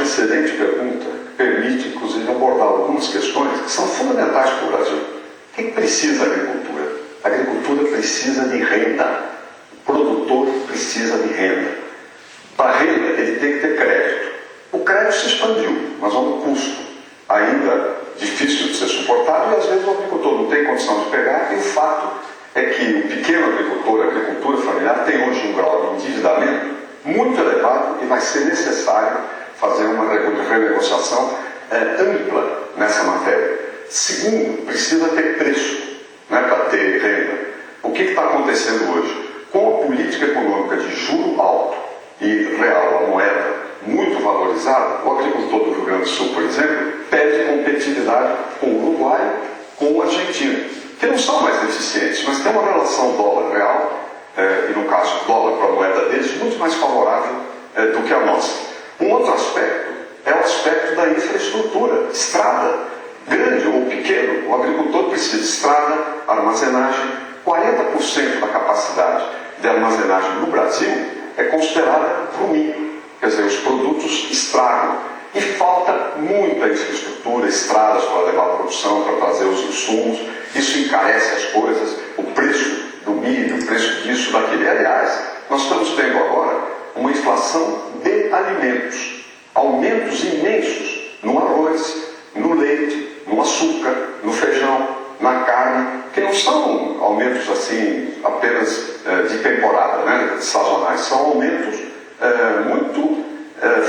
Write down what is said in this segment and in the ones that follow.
uma excelente pergunta, que permite, inclusive, abordar algumas questões que são fundamentais para o Brasil. O que precisa a agricultura? A agricultura precisa de renda. O produtor precisa de renda. Para renda, ele tem que ter crédito. O crédito se expandiu, mas há um custo ainda difícil de ser suportado e, às vezes, o agricultor não tem condição de pegar, e o fato é que o pequeno agricultor, a agricultura familiar, tem hoje um grau de endividamento muito elevado e vai ser necessário fazer uma renegociação ampla nessa matéria. Segundo, precisa ter preço, né, para ter renda. O que está acontecendo hoje? Com a política econômica de juro alto e real, a moeda muito valorizada, o agricultor do Rio Grande do Sul, por exemplo, perde competitividade com o Uruguai, com o Argentina, que não são mais deficientes, mas tem uma relação dólar-real, e no caso dólar para a moeda deles, muito mais favorável do que a nossa. Um outro aspecto é o aspecto da infraestrutura, estrada, grande ou pequeno, o agricultor precisa de estrada, armazenagem. 40% da capacidade de armazenagem no Brasil é considerada para o milho, quer dizer, os produtos estragam. E falta muita infraestrutura, estradas para levar a produção, para trazer os insumos. Isso encarece as coisas, o preço do milho, o preço disso, daquele. Aliás, nós estamos vendo agora uma inflação de alimentos. Aumentos imensos no arroz, no leite, no açúcar, no feijão, na carne, que não são aumentos assim apenas de temporada, né, sazonais, são aumentos muito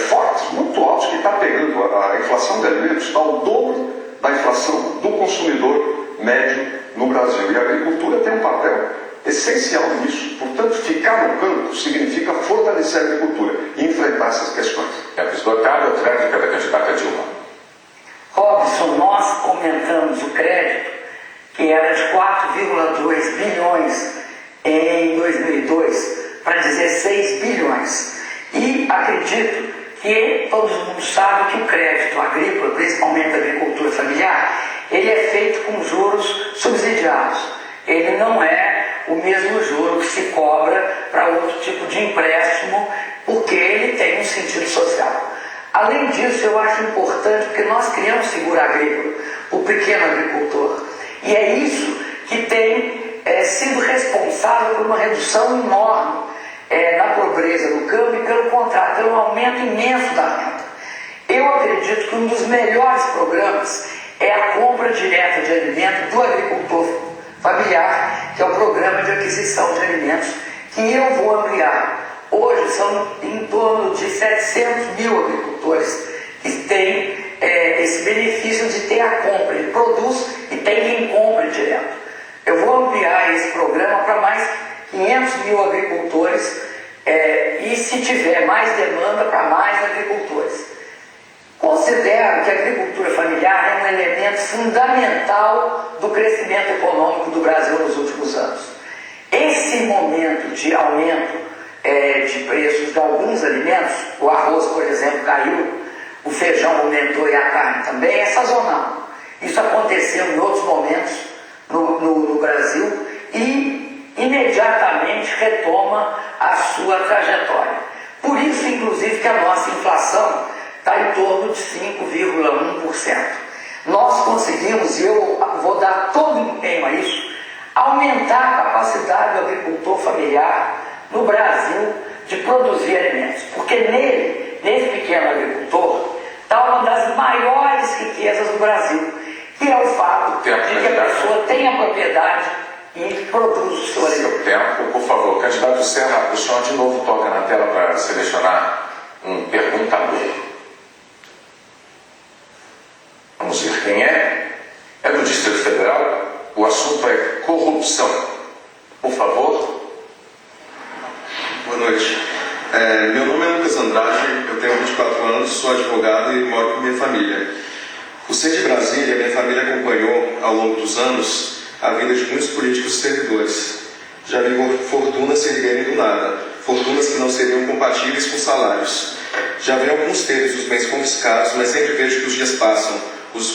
fortes, muito altos, que está pegando a inflação de alimentos, está ao dobro da inflação do consumidor médio no Brasil. E a agricultura tem um papel essencial nisso. Portanto, ficar no campo significa fortalecer a agricultura e enfrentar essas questões. Esgotada a réplica da candidata Dilma. Robson, nós comentamos o crédito, que era de 4,2 bilhões em 2002 para 16 bilhões. E acredito que todo mundo sabe que o crédito agrícola, principalmente a agricultura familiar, ele é feito com juros subsidiados. Ele não é o mesmo juro que se cobra para outro tipo de empréstimo, porque ele tem um sentido social. Além disso, eu acho importante, porque nós criamos seguro agrícola, o pequeno agricultor. E é isso que tem sido responsável por uma redução enorme na pobreza do campo e, pelo contrário, pelo aumento imenso da renda. Eu acredito que um dos melhores programas é a compra direta de alimentos do agricultor familiar, que é o programa de aquisição de alimentos, que eu vou ampliar. Hoje são em torno de 700 mil agricultores que têm esse benefício de ter a compra. Ele produz e tem quem compre direto. Eu vou ampliar esse programa para mais 500 mil agricultores e, se tiver mais demanda, para mais agricultores. Considero que a agricultura familiar é um elemento fundamental do crescimento econômico do Brasil nos últimos anos. Esse momento de aumento de preços de alguns alimentos, o arroz, por exemplo, caiu, o feijão aumentou e a carne também, é sazonal. Isso aconteceu em outros momentos no Brasil e imediatamente retoma a sua trajetória. Por isso, inclusive, que a nossa inflação está em torno de 5,1%. Nós conseguimos, e eu vou dar todo o empenho a isso, aumentar a capacidade do agricultor familiar no Brasil de produzir alimentos, porque nesse pequeno agricultor, está uma das maiores riquezas do Brasil, que é o fato de que a pessoa tem a propriedade e produz o seu alimento. Tempo, por favor. Candidato Serra, o senhor de novo toca na tela para selecionar um perguntador. Vamos ver quem é. É do Distrito Federal. O assunto é corrupção. Por favor. Boa noite. Meu nome é Lucas Andrade, eu tenho 24 anos, sou advogado e moro com minha família. Por ser de Brasília, minha família acompanhou, ao longo dos anos, a vida de muitos políticos servidores. Já vi fortunas se erguerem do nada, fortunas que não seriam compatíveis com salários. Já vi alguns terem os bens confiscados, mas sempre vejo que os dias passam.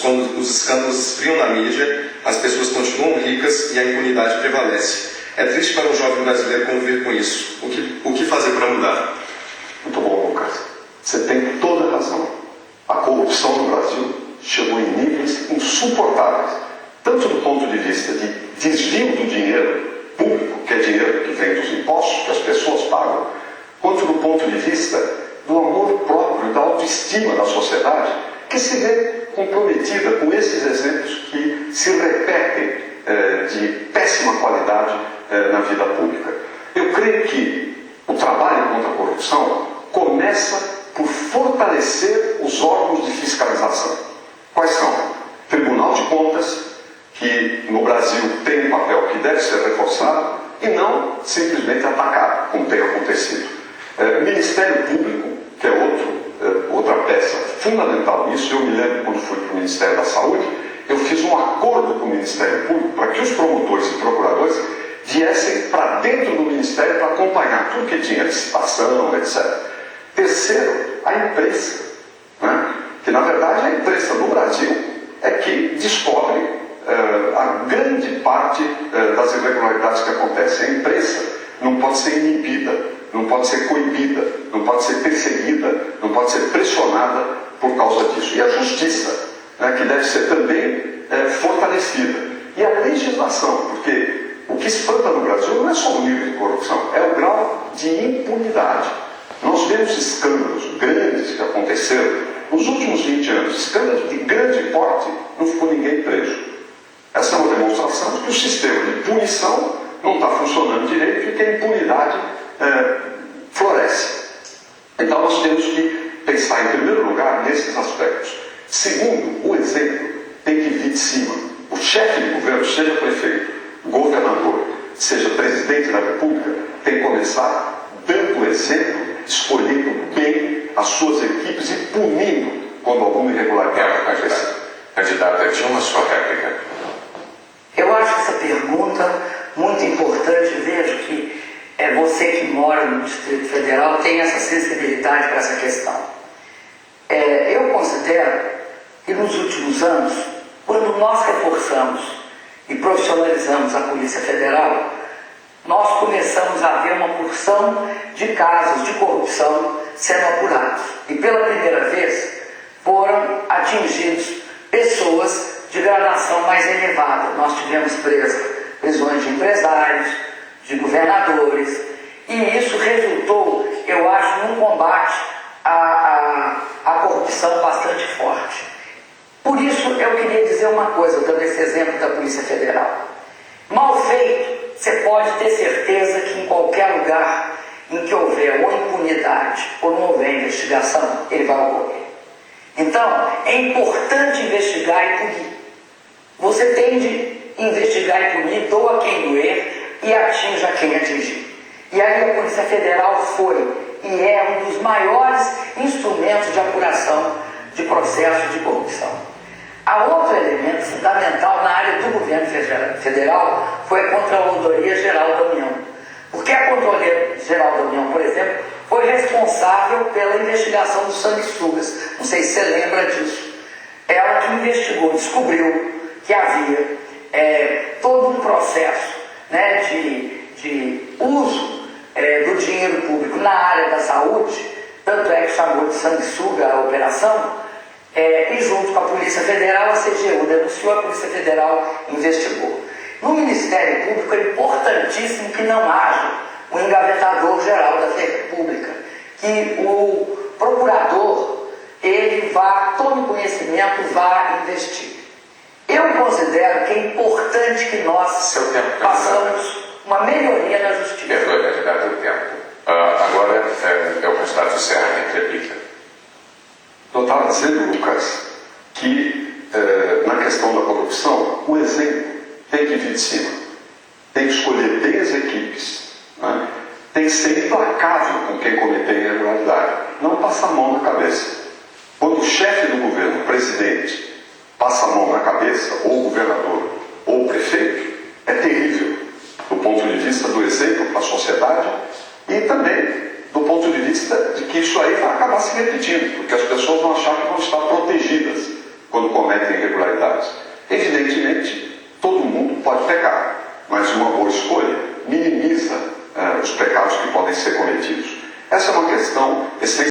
Quando os escândalos esfriam na mídia, as pessoas continuam ricas e a impunidade prevalece. É triste para um jovem brasileiro conviver com isso. O que fazer para mudar? Muito bom, Lucas. Você tem toda a razão. A corrupção no Brasil chegou em níveis insuportáveis, tanto do ponto de vista de desvio do dinheiro público, que é dinheiro que vem dos impostos, que as pessoas pagam, quanto do ponto de vista do amor próprio, da autoestima da sociedade, que se vê comprometida com esses exemplos que se repetem de péssima qualidade na vida pública. Eu creio que o trabalho contra a corrupção começa por fortalecer os órgãos de fiscalização. Quais são? Tribunal de Contas, que no Brasil tem um papel que deve ser reforçado e não simplesmente atacado, como tem acontecido. Ministério Público, que é outra peça fundamental nisso. Eu me lembro quando fui para o Ministério da Saúde, eu fiz um acordo com o Ministério Público para que os promotores e procuradores viessem para dentro do Ministério para acompanhar tudo que tinha, licitação, etc. Terceiro, a imprensa, né? Que na verdade a imprensa no Brasil é que descobre a grande parte das irregularidades que acontecem. A imprensa não pode ser inibida, não pode ser coibida, não pode ser perseguida, não pode ser pressionada por causa disso. E a justiça, né, que deve ser também fortalecida. E a legislação, porque o que espanta no Brasil não é só o nível de corrupção, é o grau de impunidade. Nós vemos escândalos grandes que aconteceram nos últimos 20 anos, escândalos de grande porte, não ficou ninguém preso. Essa é uma demonstração de que o sistema de punição não está funcionando direito e que a impunidade floresce. Então nós temos que pensar, em primeiro lugar, nesses aspectos. Segundo, o exemplo tem que vir de cima. O chefe de governo, seja prefeito, governador, seja presidente da República, tem que começar dando exemplo, escolhendo bem as suas equipes e punindo quando alguma irregularidade acontecer. Candidata Dilma, sua réplica. Eu acho essa pergunta muito importante. Vejo que você que mora no Distrito Federal tem essa sensibilidade para essa questão. Eu considero que nos últimos anos, quando nós reforçamos e profissionalizamos a Polícia Federal, nós começamos a ver uma porção de casos de corrupção sendo apurados. E pela primeira vez foram atingidos pessoas de gradação mais elevada. Nós tivemos prisões de empresários, de governadores, e isso resultou, eu acho, num combate à corrupção bastante forte. Por isso eu queria dizer uma coisa, dando esse exemplo da Polícia Federal. Mal feito, você pode ter certeza que em qualquer lugar em que houver ou impunidade ou não houver investigação, ele vai ocorrer. Então, é importante investigar e punir. Você tem de investigar e punir, doa quem doer e atinja quem atingir. E aí a Polícia Federal foi e é um dos maiores instrumentos de apuração de processos de corrupção. Há outro elemento fundamental na área do governo federal foi a Controladoria Geral da União. Porque a Controladoria Geral da União, por exemplo, foi responsável pela investigação dos sanguessugas. Não sei se você lembra disso. Ela que investigou, descobriu que havia todo um processo, né, de uso do dinheiro público na área da saúde, tanto é que chamou de sanguessuga a operação, e junto com a Polícia Federal, a CGU denunciou, a Polícia Federal investigou. No Ministério Público é importantíssimo que não haja um engavetador-geral da República, que o procurador, ele tome conhecimento, vá investir. Eu considero que é importante que nós façamos uma melhoria na justiça. Perdoe, candidato, o tempo. Agora é o candidato Serra em replica. Eu estava dizendo, Lucas, que na questão da corrupção, o exemplo tem que vir de cima. Tem que escolher bem as equipes, né? Tem que ser implacável com quem cometer irregularidade. Não passar a mão na cabeça. Quando o chefe do governo, o presidente, passa a mão na cabeça, ou o governador, ou o prefeito, é terrível. Do ponto de vista do exemplo para a sociedade e também do ponto de vista de que isso aí vai acabar se repetindo, porque as pessoas vão achar que vão estar protegidas quando cometem irregularidades. Evidentemente, todo mundo pode pecar, mas uma boa escolha minimiza os pecados que podem ser cometidos. Essa é uma questão essencial.